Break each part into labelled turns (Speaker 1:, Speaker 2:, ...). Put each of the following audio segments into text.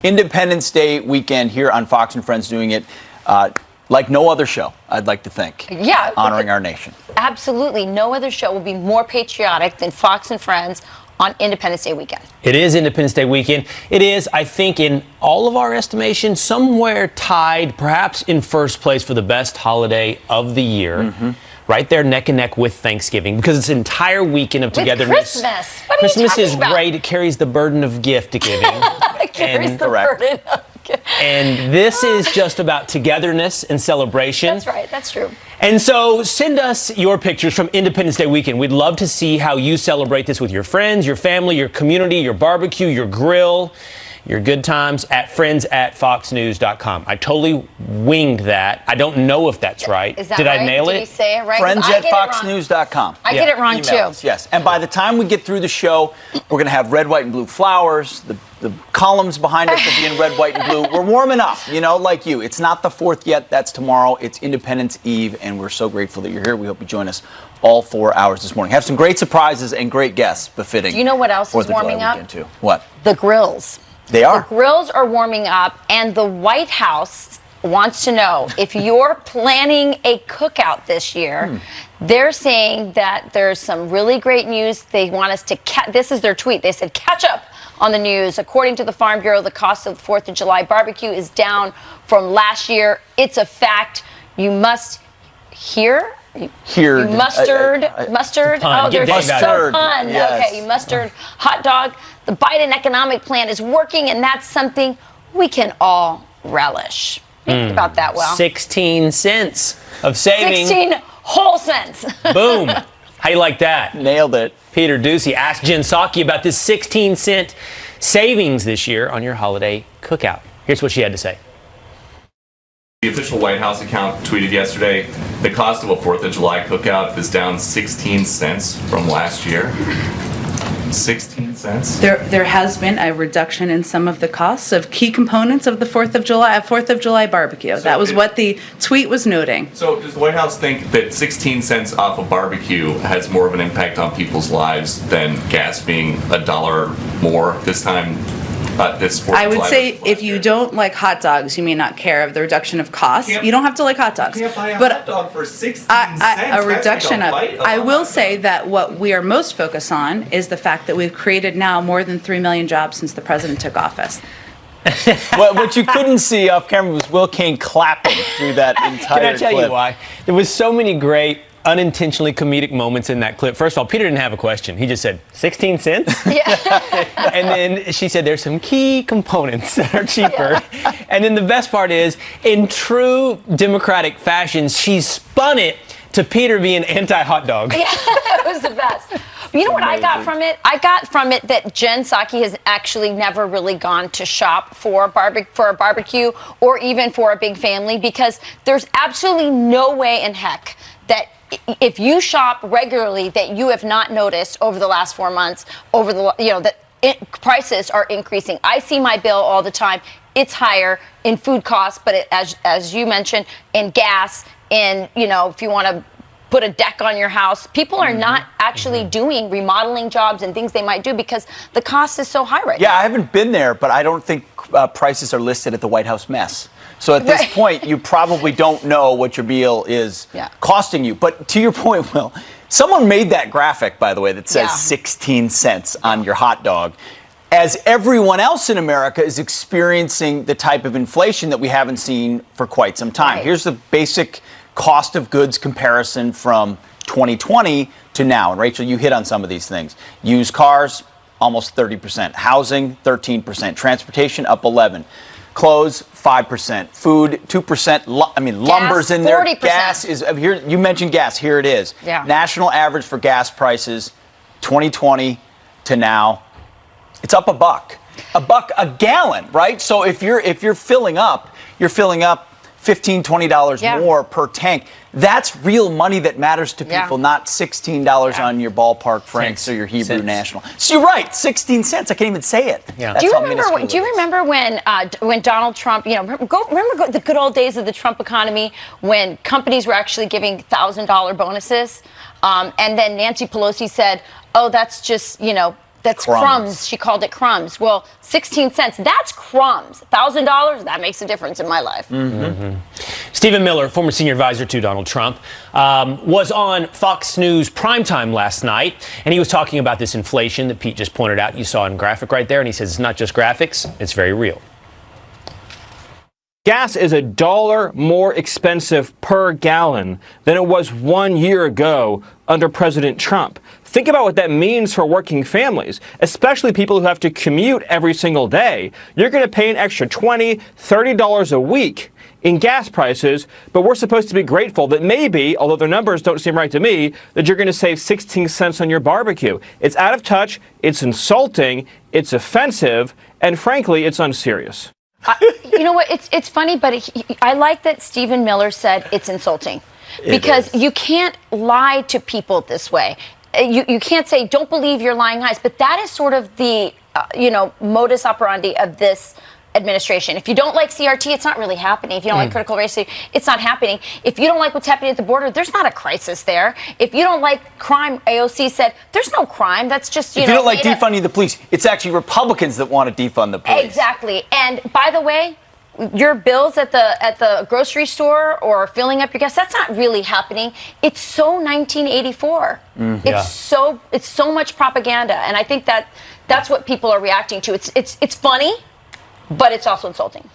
Speaker 1: Independence Day weekend here on Fox and Friends, doing it like no other show, I'd like to think.
Speaker 2: Yeah.
Speaker 1: Honoring our nation.
Speaker 2: Absolutely. No other show will be more patriotic than Fox and Friends on Independence Day weekend.
Speaker 3: It is Independence Day weekend. It is, I think, in all of our estimation, somewhere tied, perhaps in first place for the best holiday of the year.
Speaker 2: Mm-hmm.
Speaker 3: Right there, neck and neck with Thanksgiving, because it's an entire weekend of togetherness.
Speaker 2: Christmas. What are
Speaker 3: Christmas
Speaker 2: you talking
Speaker 3: is
Speaker 2: about?
Speaker 3: great. It carries the burden of gift giving.
Speaker 2: It carries the burden of
Speaker 3: And this is just about togetherness and celebration.
Speaker 2: That's right. That's true.
Speaker 3: And so send us your pictures from Independence Day weekend. We'd love to see how you celebrate this with your friends, your family, your community, your barbecue, your grill, your good times at friends@foxnews.com. I totally winged that. I don't know if that's right.
Speaker 2: Is that
Speaker 3: Did
Speaker 2: right?
Speaker 3: I nail
Speaker 2: Did
Speaker 3: it?
Speaker 2: you say it right?
Speaker 1: Friends@foxnews.com.
Speaker 2: I get it wrong,
Speaker 1: Email
Speaker 2: too.
Speaker 1: us, yes. And by the time we get through the show, we're going to have red, white, and blue flowers. The columns behind us will be in red, white, and blue. We're warming up, you know, like you. It's not the 4th yet. That's tomorrow. It's Independence Eve, and we're so grateful that you're here. We hope you join us all 4 hours this morning. Have some great surprises and great guests befitting.
Speaker 2: Do you know what else is
Speaker 1: 4th of July
Speaker 2: warming up?
Speaker 1: weekend, too. What?
Speaker 2: The grills.
Speaker 1: They are.
Speaker 2: The grills are warming up, and the White House wants to know if you're planning a cookout this year. They're saying that there's some really great news. They want us to this is their tweet. They said, catch up on the news. According to the Farm Bureau, the cost of the 4th of July barbecue is down from last year. It's a fact. You must hear. Mustard.
Speaker 3: Pun.
Speaker 2: Oh, there's
Speaker 1: Mustard.
Speaker 2: so pun.
Speaker 1: Yes.
Speaker 2: Okay, mustard hot dog. The Biden economic plan is working, and that's something we can all relish. Think about that, well.
Speaker 3: 16 cents of saving.
Speaker 2: 16 whole cents.
Speaker 3: Boom. How you like that?
Speaker 1: Nailed it.
Speaker 3: Peter Ducey asked Jen Psaki about this 16-cent savings this year on your holiday cookout. Here's what she had to say.
Speaker 4: The official White House account tweeted yesterday, the cost of a 4th of July cookout is down 16 cents from last year. 16 cents.
Speaker 5: There has been a reduction in some of the costs of key components of the 4th of July barbecue.
Speaker 4: So
Speaker 5: that was what the tweet was noting.
Speaker 4: So does the White House think that 16 cents off of barbecue has more of an impact on people's lives than gas being $1 more this time? This 4th
Speaker 5: I
Speaker 4: of
Speaker 5: would
Speaker 4: July
Speaker 5: say
Speaker 4: versus last
Speaker 5: if you
Speaker 4: year?
Speaker 5: don't like hot dogs, you may not care of the reduction of costs. You don't have to like hot dogs.
Speaker 4: You can't buy a
Speaker 5: But
Speaker 4: hot dog for 16 cents.
Speaker 5: a
Speaker 4: That's
Speaker 5: reduction
Speaker 4: like a
Speaker 5: of
Speaker 4: bite
Speaker 5: I
Speaker 4: a
Speaker 5: will
Speaker 4: hot
Speaker 5: say
Speaker 4: dog.
Speaker 5: that what we are most focused on is the fact that we've created now more than 3 million jobs since the president took office.
Speaker 1: What you couldn't see off camera was Will Cain clapping through that entire
Speaker 3: Can I tell
Speaker 1: clip.
Speaker 3: you why? There was so many great unintentionally comedic moments in that clip. First of all, Peter didn't have a question. He just said, 16 cents?
Speaker 2: Yeah.
Speaker 3: And then she said, there's some key components that are cheaper. And then the best part is, in true Democratic fashion, she spun it to Peter being anti-hot dog.
Speaker 2: Yeah, it was the best. But you know what I got from it? I got from it that Jen Psaki has actually never really gone to shop for a barbecue or even for a big family, because there's absolutely no way in heck that if you shop regularly that you have not noticed over the last 4 months, prices are increasing. I see my bill all the time. It's higher in food costs, but as you mentioned, in gas, in, if you want to put a deck on your house, people are not actually doing remodeling jobs and things they might do because the cost is so high right now.
Speaker 1: Yeah, I haven't been there, but I don't think prices are listed at the White House mess. So at this point, you probably don't know what your meal is costing you. But to your point, Will, someone made that graphic, by the way, that says 16 cents on your hot dog, as everyone else in America is experiencing the type of inflation that we haven't seen for quite some time. Here's the basic cost of goods comparison from 2020 to now. And Rachel, you hit on some of these things. Used cars, almost 30%. Housing, 13%. Transportation, up 11%. Clothes, 5%. Food, 2%. Lumber's in there.
Speaker 2: 40%.
Speaker 1: Gas is here. You mentioned gas. Here it is.
Speaker 2: Yeah.
Speaker 1: National average for gas prices, 2020 to now, it's up $1. $1 a gallon, right? So if you're filling up, $15, $20 more per tank. That's real money that matters to people, not $16 on your ballpark Franks or your Hebrew National. So you're right, 16 cents. I can't even say it.
Speaker 3: Yeah.
Speaker 2: Do you remember when Donald Trump, remember the good old days of the Trump economy when companies were actually giving $1,000 bonuses? And then Nancy Pelosi said, oh, that's just, That's crumbs. She called it crumbs. Well, 16 cents, that's crumbs. $1,000, that makes a difference in my life.
Speaker 3: Stephen Miller, former senior advisor to Donald Trump, was on Fox News primetime last night, and he was talking about this inflation that Pete just pointed out. You saw in graphic right there, and he says it's not just graphics, it's very real.
Speaker 6: Gas is $1 more expensive per gallon than it was 1 year ago under President Trump. Think about what that means for working families, especially people who have to commute every single day. You're going to pay an extra $20, $30 a week in gas prices, but we're supposed to be grateful that maybe, although the numbers don't seem right to me, that you're going to save 16 cents on your barbecue. It's out of touch, it's insulting, it's offensive, and frankly, it's unserious.
Speaker 2: You know what? It's funny, but I like that Stephen Miller said it's insulting. Because you can't lie to people this way. You can't say, don't believe your lying eyes. But that is sort of the, modus operandi of this administration. If you don't like CRT, it's not really happening. If you don't like critical race theory, it's not happening. If you don't like what's happening at the border, there's not a crisis there. If you don't like crime, AOC said, there's no crime. That's just,
Speaker 1: If you don't like defunding the police, it's actually Republicans that want to defund the police.
Speaker 2: Exactly. And by the way, your bills at the grocery store or filling up your gas, that's not really happening. It's so 1984. It's so much propaganda, and I think that's what people are reacting to. It's funny, but it's also insulting.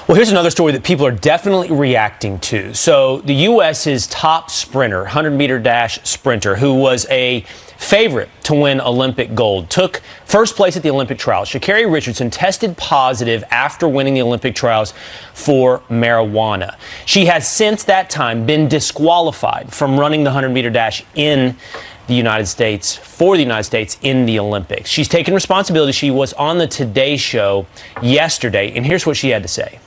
Speaker 3: Well, here's another story that people are definitely reacting to. So the U.S.'s top sprinter, 100-meter dash sprinter, who was a favorite to win Olympic gold, took first place at the Olympic trials. Sha'Carri Richardson tested positive after winning the Olympic trials for marijuana. She has since that time been disqualified from running the 100-meter dash in the United States, for the United States in the Olympics. She's taken responsibility. She was on the Today Show yesterday, and here's what she had to say.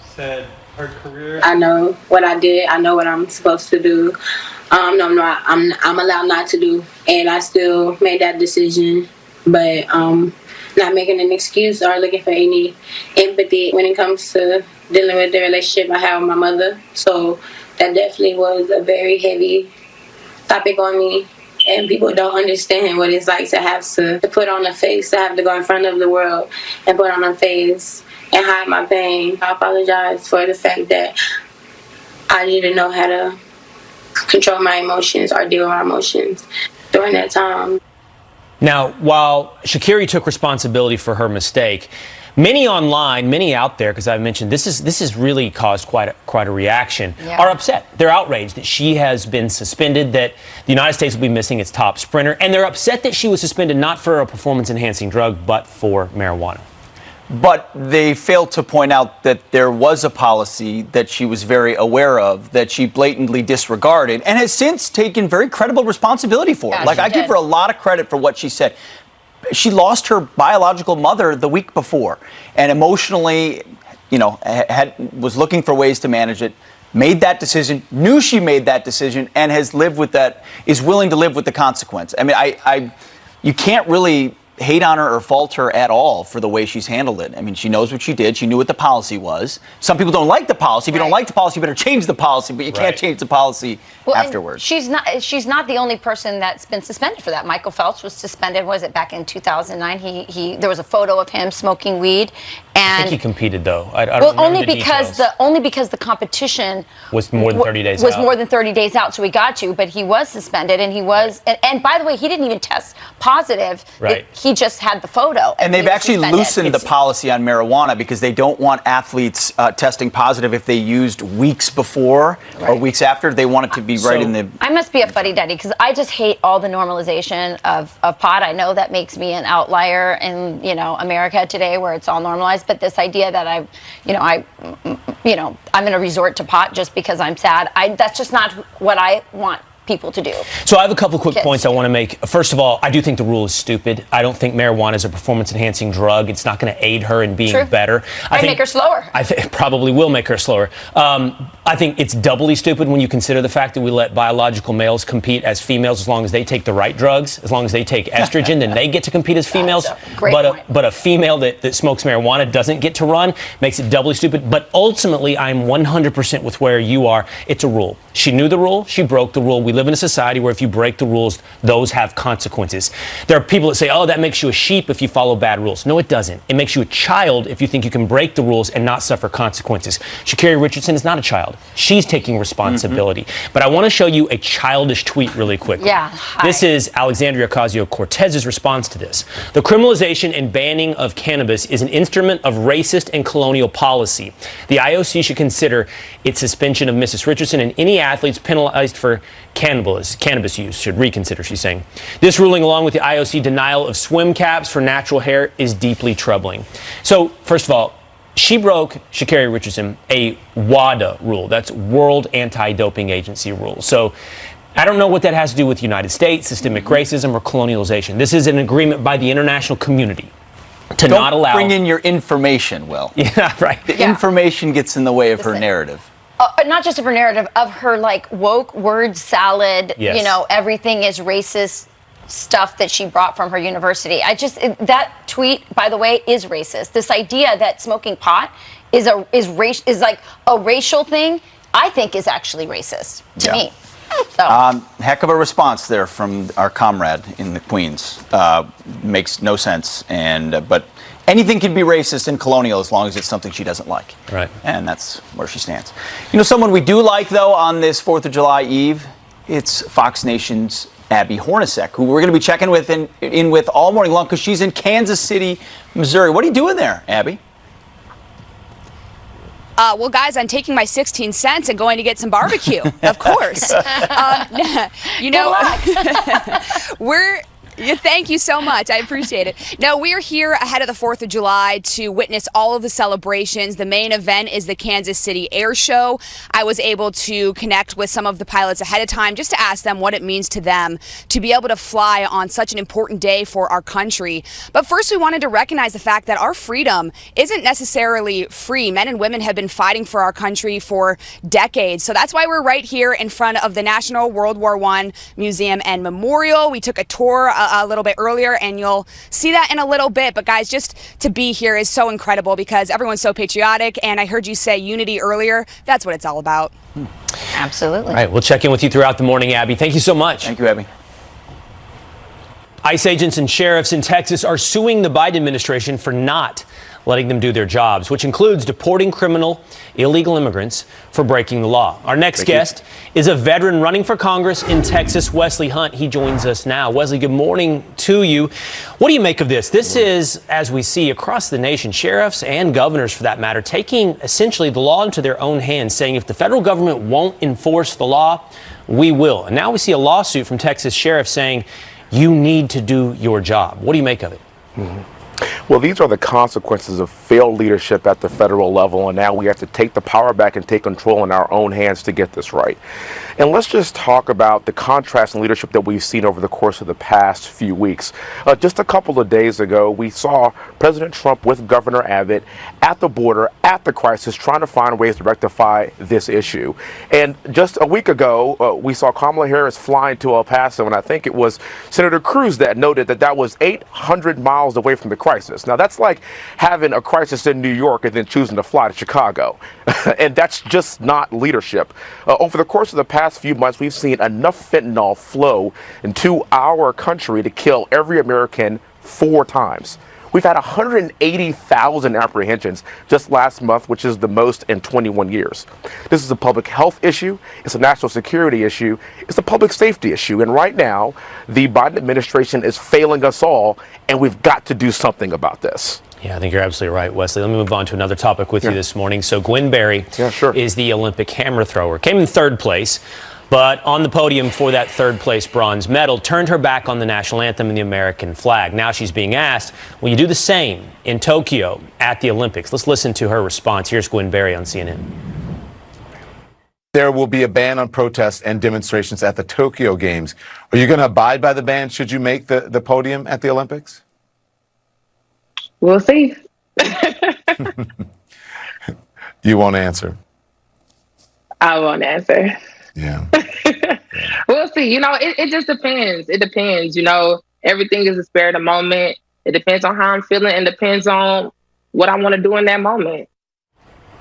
Speaker 7: Said her career.
Speaker 8: I know what I did. I know what I'm supposed to do. No, I'm allowed not to do, and I still made that decision. But not making an excuse or looking for any empathy when it comes to dealing with the relationship I have with my mother. So that definitely was a very heavy topic on me, and people don't understand what it's like to have to put on a face, to have to go in front of the world and put on a face and hide my pain. I apologize for the fact that I didn't know how to control my emotions or deal with my emotions during that time.
Speaker 3: Now, while Sha'Carri took responsibility for her mistake, many online, many out there, because I've mentioned this has really caused quite a reaction, are upset. They're outraged that she has been suspended, that the United States will be missing its top sprinter, and they're upset that she was suspended not for a performance-enhancing drug, but for marijuana.
Speaker 1: But they failed to point out that there was a policy that she was very aware of, that she blatantly disregarded, and has since taken very credible responsibility for.
Speaker 2: Yeah,
Speaker 1: like, I give her a lot of credit for what she said. She lost her biological mother the week before, and emotionally, was looking for ways to manage it, made that decision, knew she made that decision, and has lived with that, is willing to live with the consequence. I mean, you can't really hate on her or fault her at all for the way she's handled it. I mean, she knows what she did. She knew what the policy was. Some people don't like the policy. If you don't like the policy, you better change the policy, but you can't change the policy afterwards.
Speaker 2: She's not the only person that's been suspended for that. Michael Phelps was suspended, was it back in 2009? There was a photo of him smoking weed. And
Speaker 3: I think he competed, though. I don't
Speaker 2: only because the competition
Speaker 3: was more than 30 days out.
Speaker 2: Was more than 30 days out, so he got to, but he was suspended, and he was, and by the way, he didn't even test positive.
Speaker 3: Right.
Speaker 2: He just had the photo.
Speaker 1: And they've actually loosened the policy on marijuana because they don't want athletes testing positive if they used weeks before or weeks after. They want it to be right in the...
Speaker 2: I must be a fuddy-duddy because I just hate all the normalization of pot. I know that makes me an outlier in, America today where it's all normalized. But this idea that I'm going to resort to pot just because I'm sad, that's just not what I want people to do.
Speaker 3: So I have a couple of quick points I want to make. First of all, I do think the rule is stupid. I don't think marijuana is a performance-enhancing drug. It's not going to aid her in being better. I think
Speaker 2: make her slower.
Speaker 3: I think it probably will make her slower. I think it's doubly stupid when you consider the fact that we let biological males compete as females as long as they take the right drugs, as long as they take estrogen, then they get to compete as females. But a female that smokes marijuana doesn't get to run, makes it doubly stupid. But ultimately, I'm 100% with where you are. It's a rule. She knew the rule. She broke the rule. We live live in a society where if you break the rules, those have consequences. There are people that say, oh, that makes you a sheep if you follow bad rules. No, it doesn't. It makes you a child if you think you can break the rules and not suffer consequences. Sha'Carri Richardson is not a child. She's taking responsibility. But I want to show you a childish tweet really quickly.
Speaker 2: Yeah.
Speaker 3: This is Alexandria Ocasio-Cortez's response to this. The criminalization and banning of cannabis is an instrument of racist and colonial policy. The IOC should consider its suspension of Mrs. Richardson, and any athletes penalized for cannabis use should reconsider, she's saying. This ruling, along with the IOC denial of swim caps for natural hair, is deeply troubling. So, first of all, she broke, Sha'Carri Richardson, a WADA rule. That's World Anti-Doping Agency rule. So I don't know what that has to do with the United States, systemic racism, or colonialization. This is an agreement by the international community to not allow...
Speaker 1: Bring in your information, Will.
Speaker 3: Yeah, right.
Speaker 1: The information gets in the way of her narrative.
Speaker 2: Not just of her narrative, of her like woke word salad,
Speaker 3: Yes.
Speaker 2: you know, everything is racist stuff that she brought from her university. That tweet, by the way, is racist. This idea that smoking pot is like a racial thing, I think is actually racist to me. So.
Speaker 1: Heck of a response there from our comrade in the Queens. Makes no sense, but anything can be racist and colonial as long as it's something she doesn't like.
Speaker 3: Right.
Speaker 1: And that's where she stands. You know, someone we do like, though, on this 4th of July Eve, it's Fox Nation's Abby Hornacek, who we're going to be checking in with all morning long because she's in Kansas City, Missouri. What are you doing there, Abby?
Speaker 9: Well, guys, I'm taking my 16 cents and going to get some barbecue, of course. You know, thank you so much. I appreciate it. No, we're here ahead of the 4th of July to witness all of the celebrations. The main event is the Kansas City Air Show. I was able to connect with some of the pilots ahead of time just to ask them what it means to them to be able to fly on such an important day for our country. But first, we wanted to recognize the fact that our freedom isn't necessarily free. Men and women have been fighting for our country for decades. So that's why we're right here in front of the National World War I Museum and Memorial. We took a tour a little bit earlier, and you'll see that in a little bit. But guys, just to be here is so incredible because everyone's so patriotic, and I heard you say unity earlier. That's what it's all about.
Speaker 2: Absolutely.
Speaker 3: All right, we'll check in with you throughout the morning, Abby. Thank you so much.
Speaker 1: Thank you, Abby.
Speaker 3: ICE agents and sheriffs in Texas are suing the Biden administration for not letting them do their jobs, which includes deporting illegal immigrants for breaking the law. Our next guest is a veteran running for Congress in Texas, Wesley Hunt. He joins us now. Wesley, good morning to you. What do you make of this? This is, as we see across the nation, sheriffs and governors, for that matter, taking essentially the law into their own hands, saying if the federal government won't enforce the law, we will. And now we see a lawsuit from Texas sheriffs saying you need to do your job. What do you make of it?
Speaker 10: Well, these are the consequences of failed leadership at the federal level, and now we have to take the power back and take control in our own hands to get this right. And let's just talk about the contrast in leadership that we've seen over the course of the past few weeks. Just a couple of days ago, we saw President Trump with Governor Abbott at the border, at the crisis, trying to find ways to rectify this issue. And just a week ago, we saw Kamala Harris flying to El Paso, and I think it was Senator Cruz that noted that that was 800 miles away from the crisis. Now, that's like having a crisis in New York and then choosing to fly to Chicago. And that's just not leadership. Over the course of the past few months, we've seen enough fentanyl flow into our country to kill every American 4 times. We've had 180,000 apprehensions just last month, which is the most in 21 years. This is a public health issue. It's a national security issue. It's a public safety issue. And right now, the Biden administration is failing us all, and we've got to do something about this.
Speaker 3: Yeah, I think you're absolutely right, Wesley. Let me move on to another topic with you this morning. So Gwen Berry is the Olympic hammer thrower. Came in 3rd place, but on the podium for that 3rd place bronze medal, turned her back on the national anthem and the American flag. Now she's being asked, will you do the same in Tokyo at the Olympics? Let's listen to her response. Here's Gwen Berry on CNN.
Speaker 11: There will be a ban on protests and demonstrations at the Tokyo Games. Are you going to abide by the ban should you make the podium at the Olympics?
Speaker 12: We'll see.
Speaker 11: You won't answer.
Speaker 12: I won't answer.
Speaker 11: Yeah.
Speaker 12: We'll see. You know, it just depends. It depends. You know, everything is a spur of the moment. It depends on how I'm feeling and depends on what I want to do in that moment.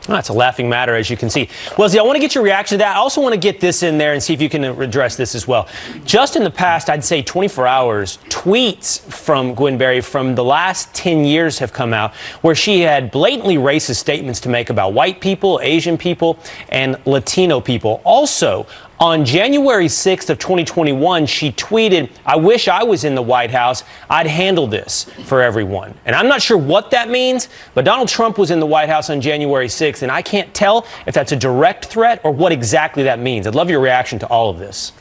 Speaker 3: Well, that's a laughing matter, as you can see. Wellesley, I want to get your reaction to that. I also want to get this in there and see if you can address this as well. Just in the past, I'd say 24 hours, tweets from Gwen Berry from the last 10 years have come out where she had blatantly racist statements to make about white people, Asian people, and Latino people. Also, on January 6th of 2021, she tweeted, "I wish I was in the White House. I'd handle this for everyone." And I'm not sure what that means, but Donald Trump was in the White House on January 6th, and I can't tell if that's a direct threat or what exactly that means. I'd love your reaction to all of this.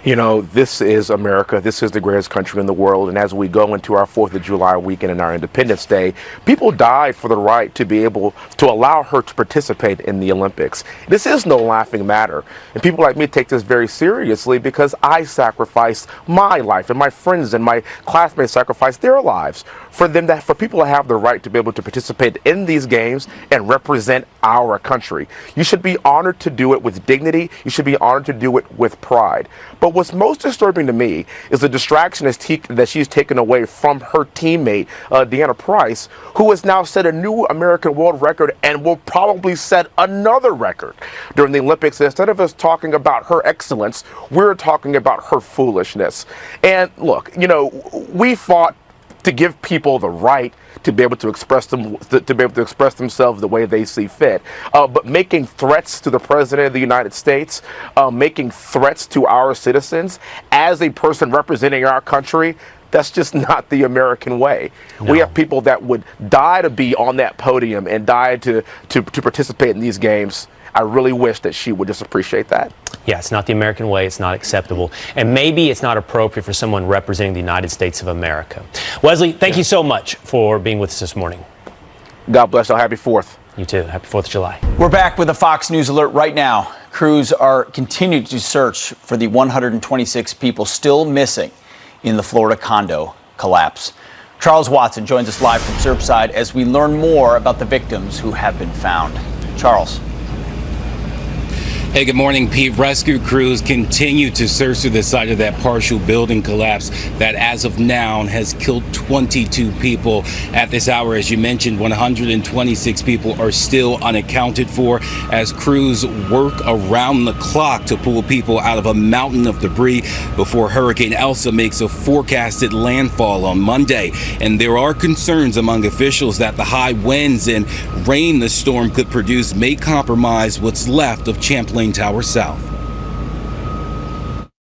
Speaker 10: You know, this is America. This is the greatest country in the world. And as we go into our 4th of July weekend and our Independence Day, people died for the right to be able to allow her to participate in the Olympics. This is no laughing matter. And people like me take this very seriously because I sacrificed my life and my friends and my classmates sacrificed their lives for people to have the right to be able to participate in these games and represent our country. You should be honored to do it with dignity. You should be honored to do it with pride. But what's most disturbing to me is the distraction that she's taken away from her teammate, Deanna Price, who has now set a new American world record and will probably set another record during the Olympics. Instead of us talking about her excellence, we're talking about her foolishness. And look, you know, we fought to give people the right to be able to express themselves the way they see fit. But making threats to the President of the United States, making threats to our citizens as a person representing our country, that's just not the American way. No. We have people that would die to be on that podium and die to participate in these games. I really wish that she would just appreciate that.
Speaker 3: Yeah, it's not the American way. It's not acceptable. And maybe it's not appropriate for someone representing the United States of America. Wellesley, thank you so much for being with us this morning.
Speaker 10: God bless you. Happy 4th.
Speaker 3: You too. Happy 4th of July.
Speaker 1: We're back with a Fox News alert right now. Crews are continuing to search for the 126 people still missing in the Florida condo collapse. Charles Watson joins us live from Surfside as we learn more about the victims who have been found. Charles.
Speaker 13: Hey, good morning, Pete. Rescue crews continue to search through the site of that partial building collapse that, as of now, has killed 22 people. At this hour, as you mentioned, 126 people are still unaccounted for as crews work around the clock to pull people out of a mountain of debris before Hurricane Elsa makes a forecasted landfall on Monday. And there are concerns among officials that the high winds and rain the storm could produce may compromise what's left of Champlain Tower South.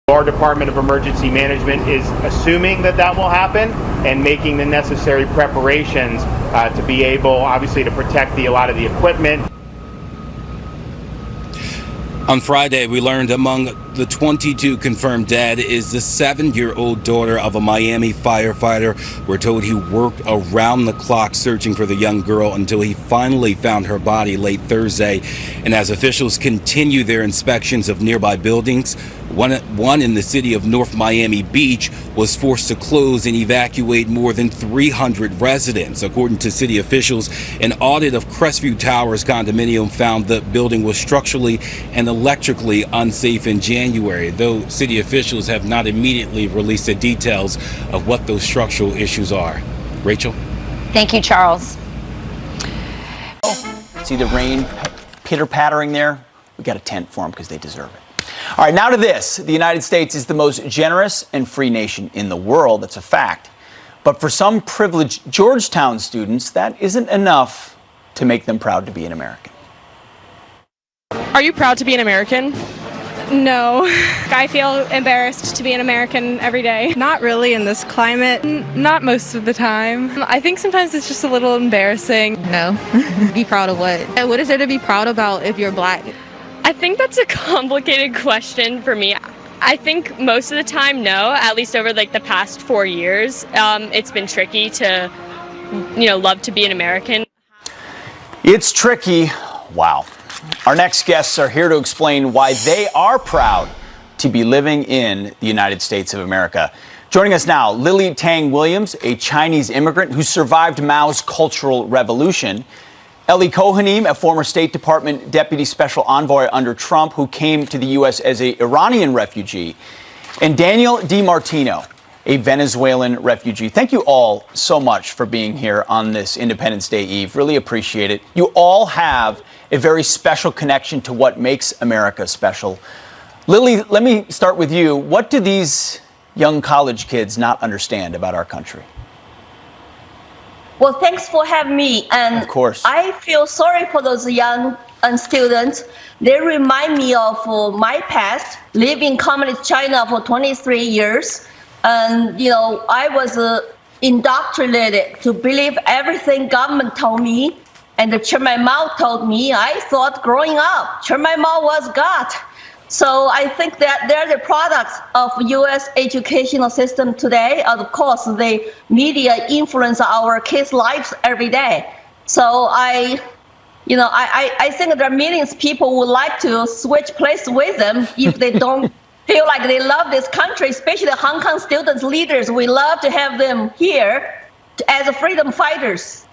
Speaker 6: Our Department of Emergency Management is assuming that will happen and making the necessary preparations to be able, obviously, to protect a lot of the equipment.
Speaker 13: On Friday, we learned among the 22 confirmed dead is the 7-year-old daughter of a Miami firefighter. We're told he worked around the clock searching for the young girl until he finally found her body late Thursday. And as officials continue their inspections of nearby buildings, one in the city of North Miami Beach was forced to close and evacuate more than 300 residents. According to city officials, an audit of Crestview Towers condominium found the building was structurally and electrically unsafe in January, though city officials have not immediately released the details of what those structural issues are. Rachel?
Speaker 2: Thank you, Charles.
Speaker 1: See the rain pitter-pattering there? We got a tent for them because they deserve it. All right, now to this. The United States is the most generous and free nation in the world. That's a fact. But for some privileged Georgetown students, that isn't enough to make them proud to be an American.
Speaker 14: Are you proud to be an American?
Speaker 15: No. I feel embarrassed to be an American every day.
Speaker 14: Not really in this climate. Not most of the time. I think sometimes it's just a little embarrassing.
Speaker 16: No. Be proud of what? What is there to be proud about if you're black?
Speaker 15: I think that's a complicated question for me. I think most of the time, no. At least over the past 4 years, it's been tricky to, love to be an American.
Speaker 1: It's tricky. Wow. Our next guests are here to explain why they are proud to be living in the United States of America. Joining us now, Lily Tang Williams, a Chinese immigrant who survived Mao's Cultural Revolution. Eli Kohanim, a former State Department Deputy Special Envoy under Trump who came to the U.S. as an Iranian refugee. And Daniel DiMartino, a Venezuelan refugee. Thank you all so much for being here on this Independence Day Eve. Really appreciate it. You all have a very special connection to what makes America special. Lily, let me start with you. What do these young college kids not understand about our country?
Speaker 17: Well, thanks for having me. And
Speaker 1: of course,
Speaker 17: I feel sorry for those young students. They remind me of my past, living in communist China for 23 years. And, I was indoctrinated to believe everything government told me and the Chairman Mao told me. I thought growing up, Chairman Mao was God. So I think that they're the products of U.S. educational system today. Of course, the media influence our kids' lives every day. So I think there are millions of people would like to switch place with them if they don't feel like they love this country, especially the Hong Kong students leaders. We love to have them here as freedom fighters.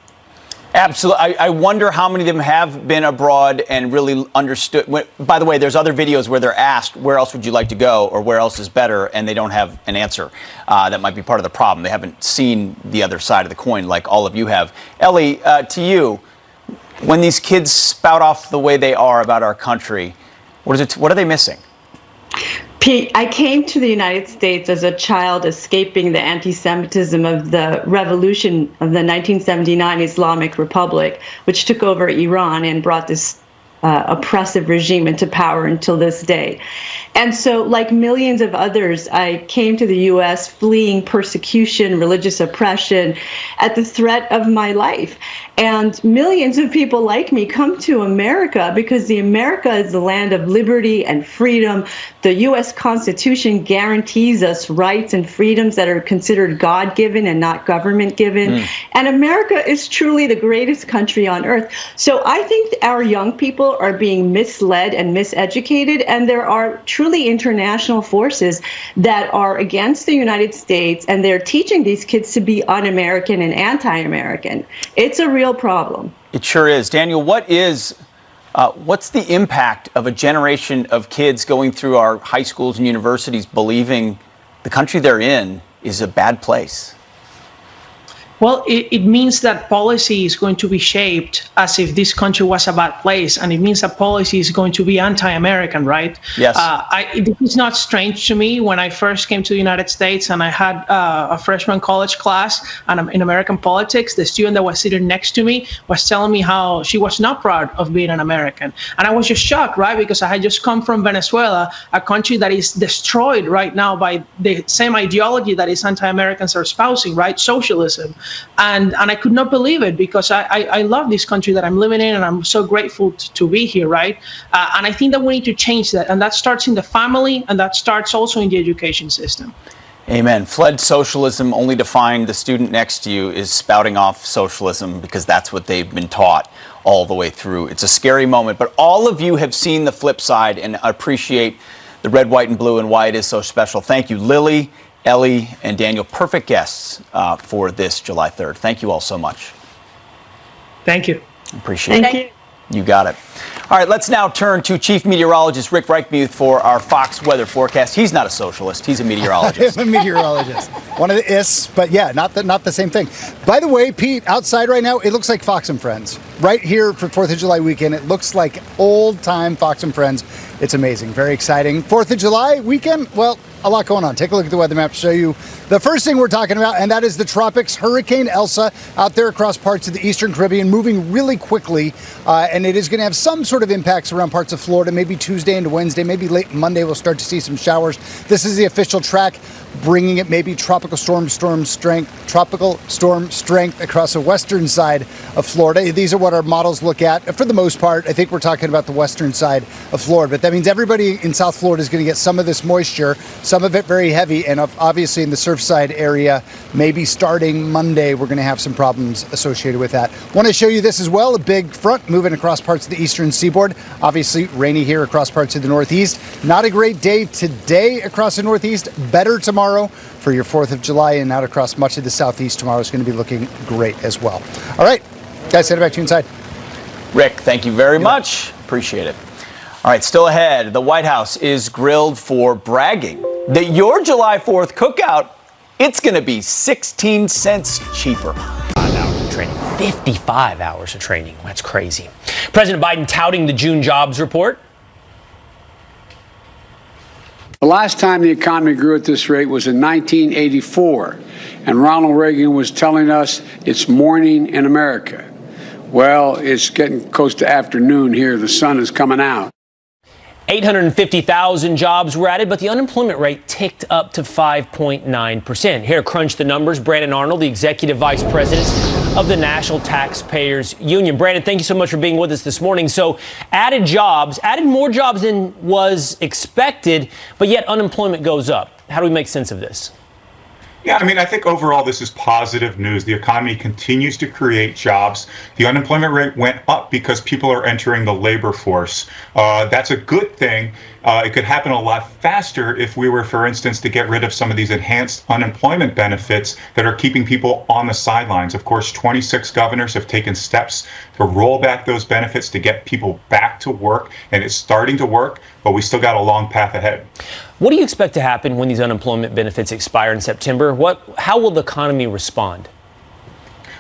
Speaker 1: Absolutely. I wonder how many of them have been abroad and really understood. By the way, there's other videos where they're asked, where else would you like to go or where else is better? And they don't have an answer. That might be part of the problem. They haven't seen the other side of the coin like all of you have. Ellie, to you, when these kids spout off the way they are about our country, what are they missing?
Speaker 18: Pete, I came to the United States as a child escaping the anti-Semitism of the revolution of the 1979 Islamic Republic, which took over Iran and brought this oppressive regime into power until this day. And so, like millions of others, I came to the U.S. fleeing persecution, religious oppression, at the threat of my life. And millions of people like me come to America because America is the land of liberty and freedom. The U.S. Constitution guarantees us rights and freedoms that are considered God-given and not government-given. And America is truly the greatest country on earth. So I think our young people are being misled and miseducated, and there are truly international forces that are against the United States, and they're teaching these kids to be un-American and anti-American. It's a real problem.
Speaker 1: It sure is. Daniel, what's the impact of a generation of kids going through our high schools and universities believing the country they're in is a bad place?
Speaker 19: Well, it means that policy is going to be shaped as if this country was a bad place, and it means that policy is going to be anti-American, right?
Speaker 1: Yes.
Speaker 19: It's not strange to me. When I first came to the United States and I had a freshman college class and in American politics, the student that was sitting next to me was telling me how she was not proud of being an American. And I was just shocked, right? Because I had just come from Venezuela, a country that is destroyed right now by the same ideology that is anti-Americans are espousing, right? Socialism. And I could not believe it because I love this country that I'm living in, and I'm so grateful to be here, right? And I think that we need to change that. And that starts in the family, and that starts also in the education system.
Speaker 1: Amen. Fled socialism only to find the student next to you is spouting off socialism because that's what they've been taught all the way through. It's a scary moment, but all of you have seen the flip side and appreciate the red, white, and blue and why it is so special. Thank you, Lily, Ellie, and Daniel, perfect guests for this July 3rd. Thank you all so much.
Speaker 19: Thank you.
Speaker 1: Appreciate it.
Speaker 18: Thank you.
Speaker 1: You got it. All right, let's now turn to Chief Meteorologist Rick Reichmuth for our Fox weather forecast. He's not a socialist. He's a meteorologist.
Speaker 20: I'm a meteorologist. One of the ists, but yeah, not the same thing. By the way, Pete, outside right now, it looks like Fox and Friends. Right here for 4th of July weekend, it looks like old-time Fox and Friends. It's amazing. Very exciting. 4th of July weekend, well, a lot going on. Take a look at the weather map to show you the first thing we're talking about, and that is the tropics. Hurricane Elsa out there across parts of the Eastern Caribbean, moving really quickly, and it is going to have some sort of impacts around parts of Florida. Maybe Tuesday into Wednesday, maybe late Monday, we'll start to see some showers. This is the official track, bringing it maybe tropical storm strength across the western side of Florida. These are what our models look at. For the most part, I think we're talking about the western side of Florida, but that means everybody in South Florida is going to get some of this moisture, some of it very heavy, and obviously in the Surfside area, maybe starting Monday, we're going to have some problems associated with that. Want to show you this as well, a big front moving across parts of the eastern seaboard. Obviously rainy here across parts of the Northeast. Not a great day today across the Northeast, better tomorrow for your 4th of July, and out across much of the Southeast tomorrow is going to be looking great as well. All right, guys, send it back to you inside.
Speaker 1: Rick, thank you very much. Appreciate it. All right, still ahead, the White House is grilled for bragging that your July 4th cookout it's going to be 16 cents cheaper.
Speaker 3: 55 hours of training. That's crazy. President Biden touting the June jobs report.
Speaker 21: The last time the economy grew at this rate was in 1984, and Ronald Reagan was telling us it's morning in America. Well, it's getting close to afternoon here. The sun is coming out.
Speaker 3: 850,000 jobs were added, but the unemployment rate ticked up to 5.9%. Here to crunch the numbers, Brandon Arnold, the Executive Vice President of the National Taxpayers Union. Brandon, thank you so much for being with us this morning. So added more jobs than was expected, but yet unemployment goes up. How do we make sense of this?
Speaker 22: Yeah, I mean, I think overall this is positive news. The economy continues to create jobs. The unemployment rate went up because people are entering the labor force. That's a good thing. It could happen a lot faster if we were, for instance, to get rid of some of these enhanced unemployment benefits that are keeping people on the sidelines. Of course, 26 governors have taken steps to roll back those benefits to get people back to work, and it's starting to work, but we still got a long path ahead.
Speaker 3: What do you expect to happen when these unemployment benefits expire in September? How will the economy respond?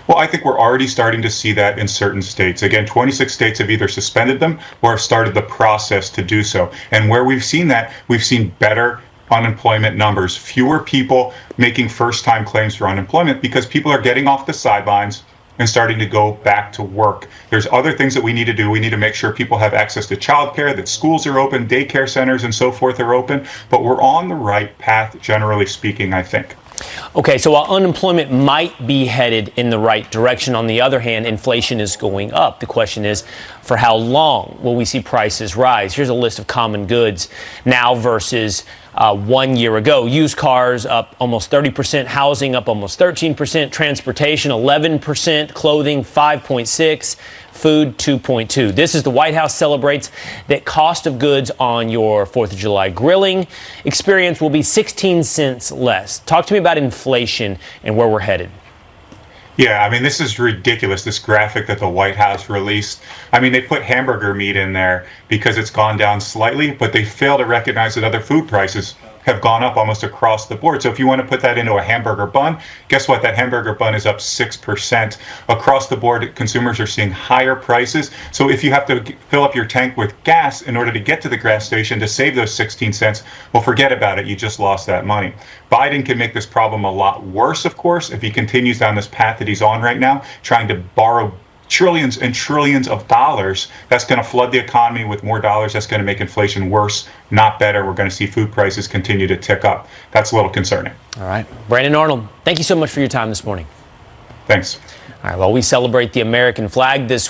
Speaker 22: Well, I think we're already starting to see that in certain states. Again, 26 states have either suspended them or have started the process to do so. And where we've seen that, we've seen better unemployment numbers, fewer people making first-time claims for unemployment because people are getting off the sidelines and starting to go back to work. There's other things that we need to do. We need to make sure people have access to childcare, that schools are open, daycare centers and so forth are open. But we're on the right path, generally speaking, I think.
Speaker 3: Okay, so while unemployment might be headed in the right direction, on the other hand, inflation is going up. The question is, for how long will we see prices rise? Here's a list of common goods now versus 1 year ago. Used cars up almost 30%, housing up almost 13%, transportation 11%, clothing 5.6%, food 2.2%. This is the White House celebrates that cost of goods on your 4th of July grilling experience will be 16 cents less. Talk to me about inflation and where we're headed.
Speaker 22: Yeah, I mean, this is ridiculous, this graphic that the White House released. I mean, they put hamburger meat in there because it's gone down slightly, but they fail to recognize that other food prices have gone up almost across the board. So if you want to put that into a hamburger bun, guess what? That hamburger bun is up 6%. Across the board, consumers are seeing higher prices. So if you have to fill up your tank with gas in order to get to the gas station to save those 16 cents, well, forget about it. You just lost that money. Biden can make this problem a lot worse, of course, if he continues down this path that he's on right now, trying to borrow trillions and trillions of dollars. That's going to flood the economy with more dollars. That's going to make inflation worse, not better. We're going to see food prices continue to tick up. That's a little concerning.
Speaker 3: All right. Brandon Arnold, thank you so much for your time this morning.
Speaker 22: Thanks.
Speaker 3: All right. Well, we celebrate the American flag this